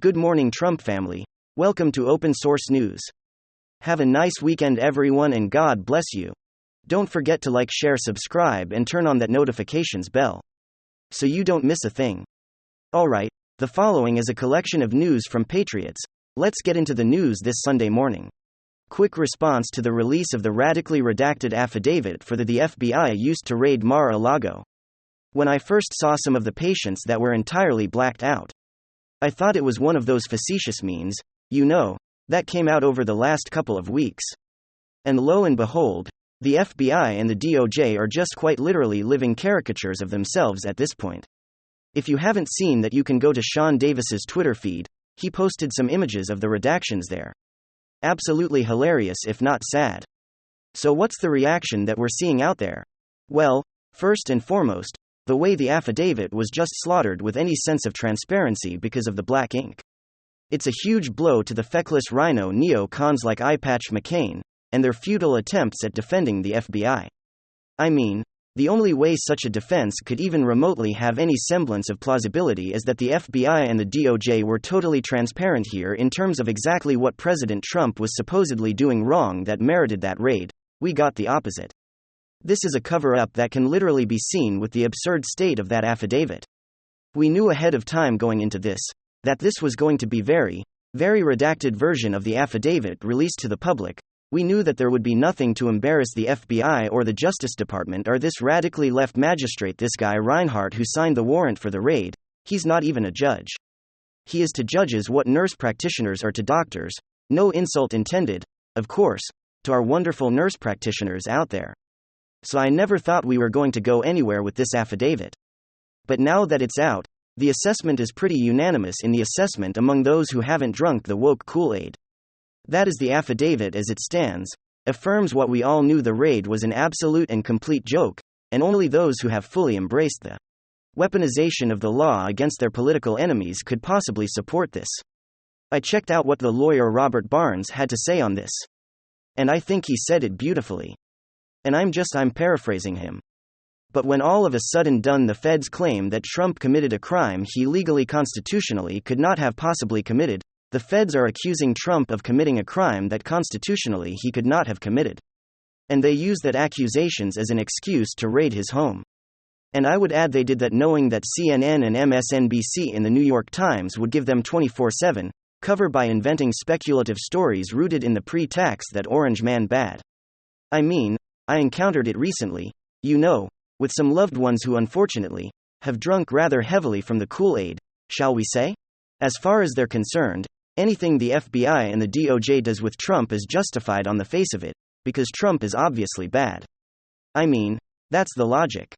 Good morning, Trump family. Welcome to Open Source News. Have a nice weekend, everyone, and God bless you. Don't forget to like, share, subscribe, and turn on that notifications bell so you don't miss a thing. Alright, the following is a collection of news from Patriots. Let's get into the news this Sunday morning. Quick response to the release of the radically redacted affidavit for the FBI used to raid Mar-a-Lago. When I first saw some of the patients that were entirely blacked out, I thought it was one of those facetious memes, that came out over the last couple of weeks. And lo and behold, the FBI and the DOJ are just quite literally living caricatures of themselves at this point. If you haven't seen that, you can go to Sean Davis's Twitter feed. He posted some images of the redactions there. Absolutely hilarious, if not sad. So what's the reaction that we're seeing out there? Well, first and foremost, the way the affidavit was just slaughtered with any sense of transparency because of the black ink. It's a huge blow to the feckless rhino neocons like Eyepatch McCain, and their futile attempts at defending the FBI. I mean, the only way such a defense could even remotely have any semblance of plausibility is that the FBI and the DOJ were totally transparent here in terms of exactly what President Trump was supposedly doing wrong that merited that raid. We got the opposite. This is a cover-up that can literally be seen with the absurd state of that affidavit. We knew ahead of time going into this, that this was going to be very redacted version of the affidavit released to the public. We knew that there would be nothing to embarrass the FBI or the Justice Department or this radically left magistrate, this guy Reinhart who signed the warrant for the raid. He's not even a judge. He is to judges what nurse practitioners are to doctors. No insult intended, of course, to our wonderful nurse practitioners out there. So I never thought we were going to go anywhere with this affidavit. But now that it's out, the assessment is pretty unanimous in the assessment among those who haven't drunk the woke Kool-Aid. That is, the affidavit as it stands affirms what we all knew: the raid was an absolute and complete joke, and only those who have fully embraced the weaponization of the law against their political enemies could possibly support this. I checked out what the lawyer Robert Barnes had to say on this, and I think he said it beautifully. And I'm paraphrasing him. But when all of a sudden done, the feds claim that Trump committed a crime he legally, constitutionally could not have possibly committed. The feds are accusing Trump of committing a crime that constitutionally he could not have committed. And they use that accusations as an excuse to raid his home. And I would add they did that knowing that CNN and MSNBC and the New York Times would give them 24/7 cover by inventing speculative stories rooted in the pretext that Orange Man bad. I mean, I encountered it recently, with some loved ones who unfortunately have drunk rather heavily from the Kool-Aid, shall we say? As far as they're concerned, anything the FBI and the DOJ does with Trump is justified on the face of it, because Trump is obviously bad. I mean, that's the logic.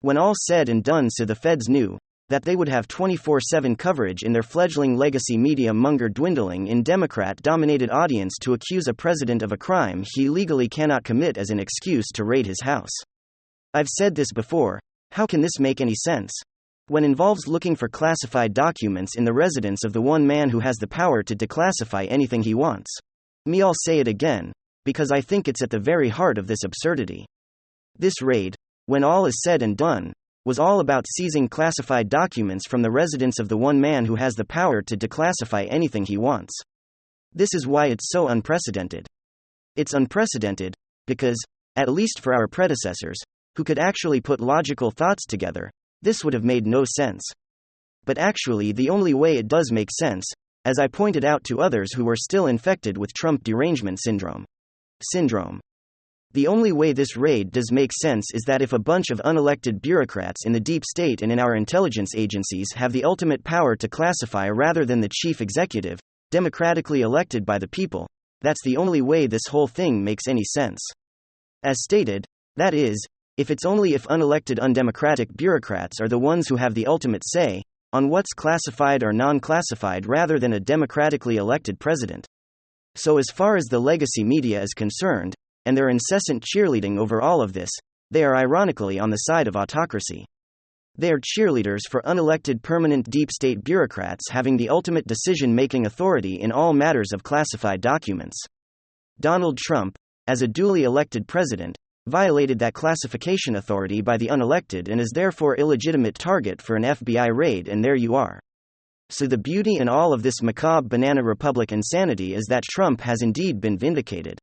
When all said and done, so the feds knew that they would have 24/7 coverage in their fledgling legacy media monger dwindling in Democrat-dominated audience to accuse a president of a crime he legally cannot commit as an excuse to raid his house. I've said this before, how can this make any sense? When involves looking for classified documents in the residence of the one man who has the power to declassify anything he wants. I'll say it again, because I think it's at the very heart of this absurdity. This raid, when all is said and done, was all about seizing classified documents from the residence of the one man who has the power to declassify anything he wants. This is why it's so unprecedented. It's unprecedented because, at least for our predecessors, who could actually put logical thoughts together, this would have made no sense. But actually, the only way it does make sense, as I pointed out to others who were still infected with Trump derangement syndrome. The only way this raid does make sense is that if a bunch of unelected bureaucrats in the deep state and in our intelligence agencies have the ultimate power to classify rather than the chief executive, democratically elected by the people, that's the only way this whole thing makes any sense. As stated, that is, if unelected undemocratic bureaucrats are the ones who have the ultimate say on what's classified or non-classified rather than a democratically elected president. So as far as the legacy media is concerned, and their incessant cheerleading over all of this, they are ironically on the side of autocracy. They are cheerleaders for unelected permanent deep state bureaucrats having the ultimate decision-making authority in all matters of classified documents. Donald Trump, as a duly elected president, violated that classification authority by the unelected and is therefore illegitimate target for an FBI raid, and there you are. So the beauty in all of this macabre banana republic insanity is that Trump has indeed been vindicated.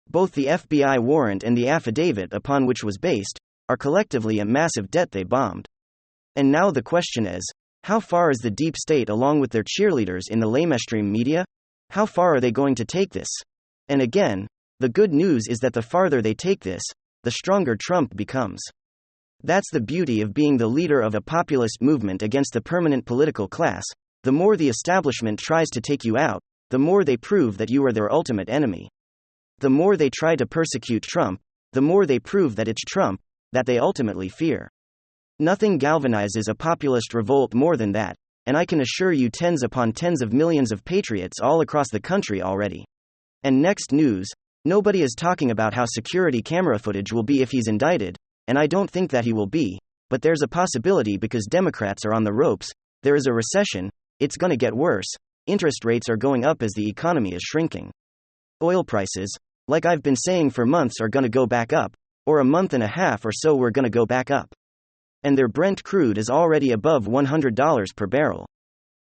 Both the FBI warrant and the affidavit upon which was based are collectively a massive debt they bombed. And now the question is, how far is the deep state along with their cheerleaders in the lamestream media? How far are they going to take this? And again, the good news is that the farther they take this, the stronger Trump becomes. That's the beauty of being the leader of a populist movement against the permanent political class. The more the establishment tries to take you out, the more they prove that you are their ultimate enemy. The more they try to persecute Trump, the more they prove that it's Trump that they ultimately fear. Nothing galvanizes a populist revolt more than that, and I can assure you tens upon tens of millions of patriots all across the country already. And next news, nobody is talking about how security camera footage will be if he's indicted, and I don't think that he will be, but there's a possibility because Democrats are on the ropes, there is a recession, it's gonna get worse, interest rates are going up as the economy is shrinking. Oil prices, like I've been saying for months, are gonna go back up, or a month and a half or so we're gonna go back up. And their Brent crude is already above $100 per barrel.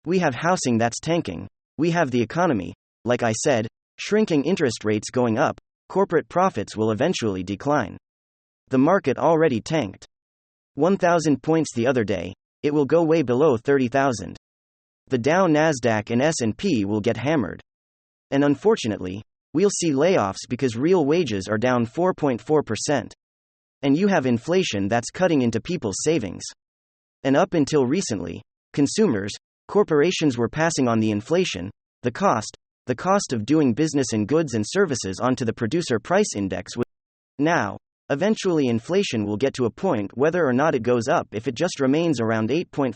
We have housing that's tanking, we have the economy, like I said, shrinking, interest rates going up, corporate profits will eventually decline. The market already tanked 1,000 points the other day, it will go way below 30,000. The Dow, Nasdaq and S&P will get hammered. And unfortunately, we'll see layoffs because real wages are down 4.4%. And you have inflation that's cutting into people's savings. And up until recently, consumers, corporations were passing on the inflation, the cost of doing business in goods and services onto the producer price index. Now, eventually inflation will get to a point whether or not it goes up if it just remains around 8.5%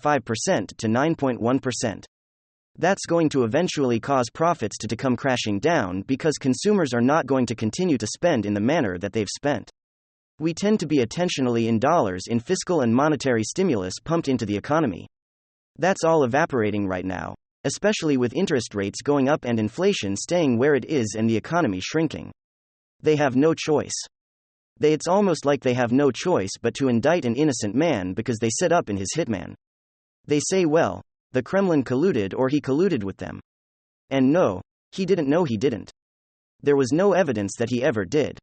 to 9.1%. That's going to eventually cause profits to come crashing down because consumers are not going to continue to spend in the manner that they've spent. We tend to be attentionally in dollars in fiscal and monetary stimulus pumped into the economy. That's all evaporating right now, especially with interest rates going up and inflation staying where it is and the economy shrinking. They have no choice. It's almost like they have no choice but to indict an innocent man because they set up in his hitman. They say, well, the Kremlin colluded or he colluded with them. And no, he didn't. No, he didn't. There was no evidence that he ever did.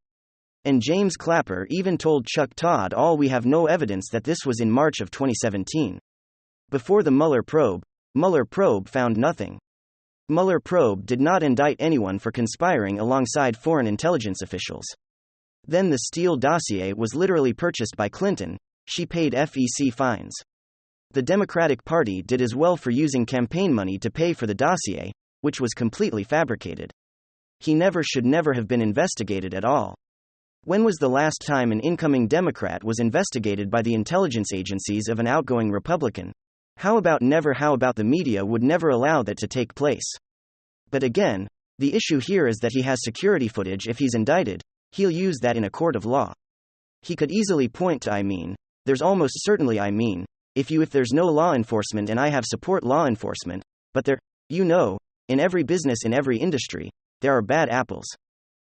And James Clapper even told Chuck Todd, we have no evidence that this was in March of 2017. Before the Mueller probe found nothing. Mueller probe did not indict anyone for conspiring alongside foreign intelligence officials. Then the Steele dossier was literally purchased by Clinton, she paid FEC fines. The Democratic Party did as well for using campaign money to pay for the dossier, which was completely fabricated. He should never have been investigated at all. When was the last time an incoming Democrat was investigated by the intelligence agencies of an outgoing Republican? How about never? How about the media would never allow that to take place? But again, the issue here is that he has security footage. If he's indicted, he'll use that in a court of law. He could easily point to, there's almost certainly, if there's no law enforcement and I have support law enforcement, but there, in every business, in every industry, there are bad apples.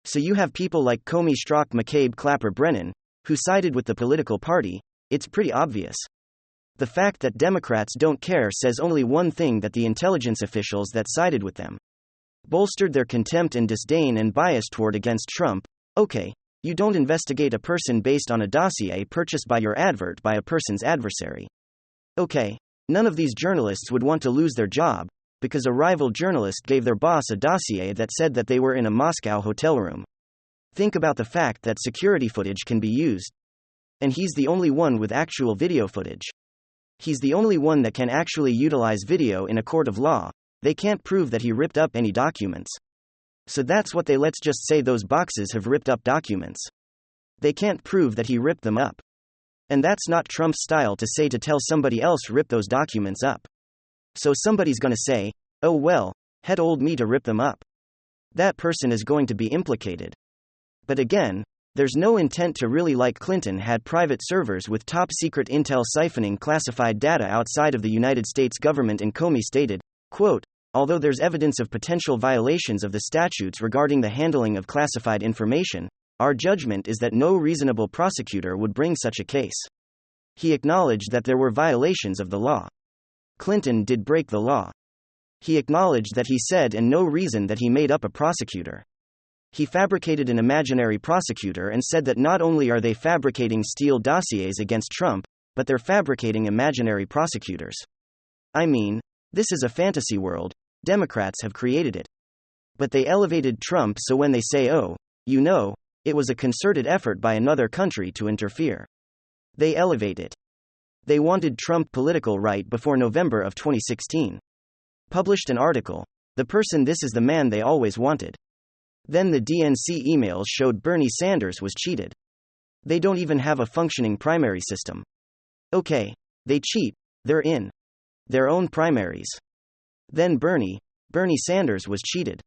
So you have people like Comey, Strzok, McCabe, Clapper, Brennan, who sided with the political party. It's pretty obvious. The fact that Democrats don't care says only one thing, that the intelligence officials that sided with them bolstered their contempt and disdain and bias toward against Trump. Okay, you don't investigate a person based on a dossier purchased by your advert by a person's adversary. Okay, none of these journalists would want to lose their job, because a rival journalist gave their boss a dossier that said that they were in a Moscow hotel room. Think about the fact that security footage can be used. And he's the only one with actual video footage. He's the only one that can actually utilize video in a court of law. They can't prove that he ripped up any documents. So that's what let's just say those boxes have ripped up documents. They can't prove that he ripped them up. And that's not Trump's style to tell somebody else rip those documents up. So somebody's gonna say, oh well, had old me to rip them up. That person is going to be implicated. But again, there's no intent to really, like Clinton had private servers with top secret intel siphoning classified data outside of the United States government, and Comey stated, quote, although there's evidence of potential violations of the statutes regarding the handling of classified information, our judgment is that no reasonable prosecutor would bring such a case. He acknowledged that there were violations of the law. Clinton did break the law. He acknowledged that he said and no reason that he made up a prosecutor. He fabricated an imaginary prosecutor and said that not only are they fabricating Steele dossiers against Trump, but they're fabricating imaginary prosecutors. I mean, this is a fantasy world, Democrats have created it. But they elevated Trump, so when they say, oh, you know, it was a concerted effort by another country to interfere, they elevate it. They wanted Trump political right before November of 2016. Published an article, the person this is the man they always wanted. Then the DNC emails showed Bernie Sanders was cheated. They don't even have a functioning primary system. Okay, they cheat, they're in their own primaries. Then Bernie Sanders was cheated.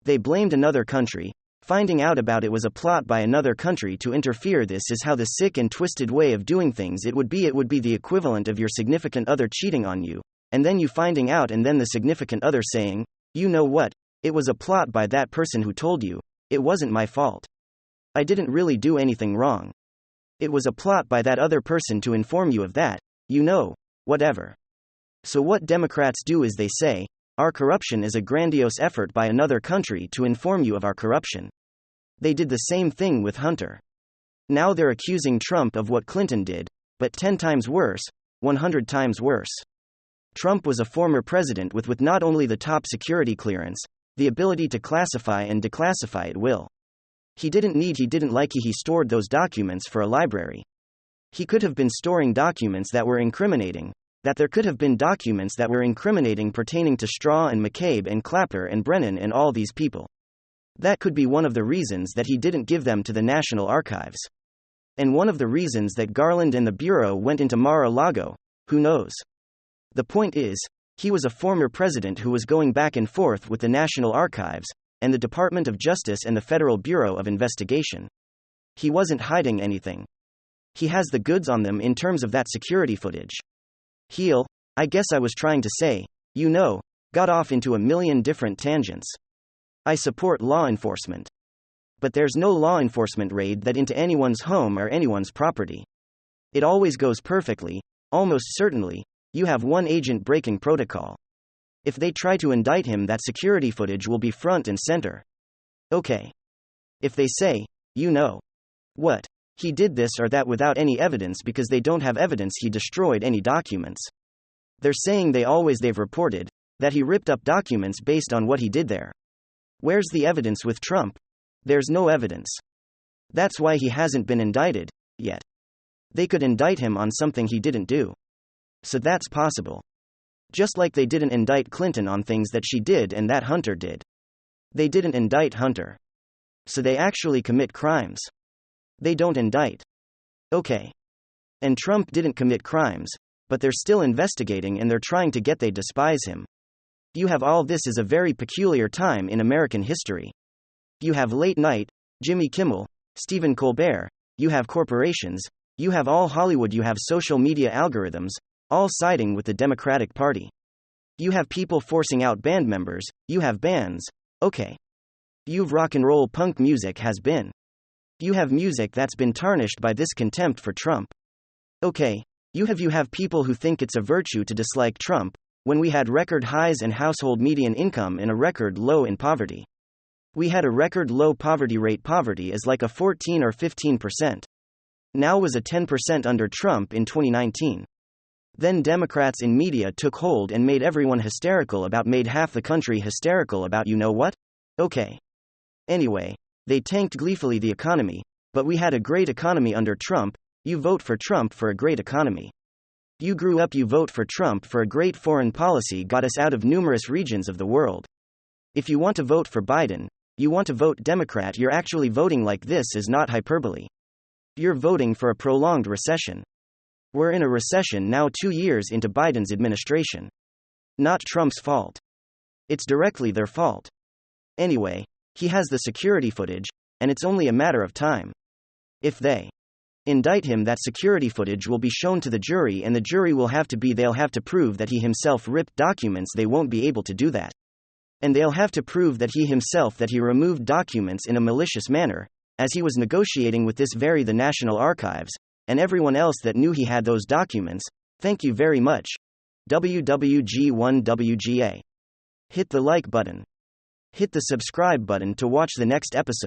They blamed another country, finding out about it was a plot by another country to interfere. This is how the sick and twisted way of doing things it would be the equivalent of your significant other cheating on you, and then you finding out and then the significant other saying, you know what, it was a plot by that person who told you, it wasn't my fault. I didn't really do anything wrong. It was a plot by that other person to inform you of that, you know, whatever. So what Democrats do is they say, our corruption is a grandiose effort by another country to inform you of our corruption. They did the same thing with Hunter. Now they're accusing Trump of what Clinton did, but 10 times worse, 100 times worse. Trump was a former president with not only the top security clearance, the ability to classify and declassify at will. He stored those documents for a library. He could have been storing documents that were incriminating, that there could have been documents that were incriminating pertaining to Straw and McCabe and Clapper and Brennan and all these people. That could be one of the reasons that he didn't give them to the National Archives. And one of the reasons that Garland and the Bureau went into Mar-a-Lago, who knows? The point is, he was a former president who was going back and forth with the National Archives, and the Department of Justice and the Federal Bureau of Investigation. He wasn't hiding anything. He has the goods on them in terms of that security footage. I guess I was trying to say, you know, got off into a million different tangents. I support law enforcement. But there's no law enforcement raid that into anyone's home or anyone's property. It always goes perfectly, almost certainly, you have one agent breaking protocol. If they try to indict him, that security footage will be front and center. Okay. If they say, you know what, he did this or that without any evidence because they don't have evidence he destroyed any documents. They're saying they've reported that he ripped up documents based on what he did there. Where's the evidence with Trump? There's no evidence. That's why he hasn't been indicted yet. They could indict him on something he didn't do. So that's possible. Just like they didn't indict Clinton on things that she did and that Hunter did. They didn't indict Hunter. So they actually commit crimes. They don't indict. Okay. And Trump didn't commit crimes, but they're still investigating and they're trying to they despise him. You have all this is a very peculiar time in American history. You have late night, Jimmy Kimmel, Stephen Colbert, you have corporations, you have all Hollywood, you have social media algorithms, all siding with the Democratic Party. You have people forcing out band members, you have bands, okay. You've rock and roll punk music has been. You have music that's been tarnished by this contempt for Trump. Okay, you have people who think it's a virtue to dislike Trump, when we had record highs in household median income and a record low in poverty. We had a record low poverty rate. Poverty is like a 14 or 15%. Now was a 10% under Trump in 2019. Then Democrats in media took hold and made everyone made half the country hysterical about you know what? Okay. Anyway, they tanked gleefully the economy, but we had a great economy under Trump. You vote for Trump for a great economy. You grew up, you vote for Trump for a great foreign policy, got us out of numerous regions of the world. If you want to vote for Biden, you want to vote Democrat, you're actually voting like this is not hyperbole. You're voting for a prolonged recession. We're in a recession now 2 years into Biden's administration. Not Trump's fault. It's directly their fault. Anyway, he has the security footage, and it's only a matter of time. If they indict him, that security footage will be shown to the jury and the jury they'll have to prove that he himself ripped documents. They won't be able to do that. And they'll have to prove that he removed documents in a malicious manner, as he was negotiating with the National Archives, and everyone else that knew he had those documents. Thank you very much. WWG1WGA. Hit the like button. Hit the subscribe button to watch the next episode.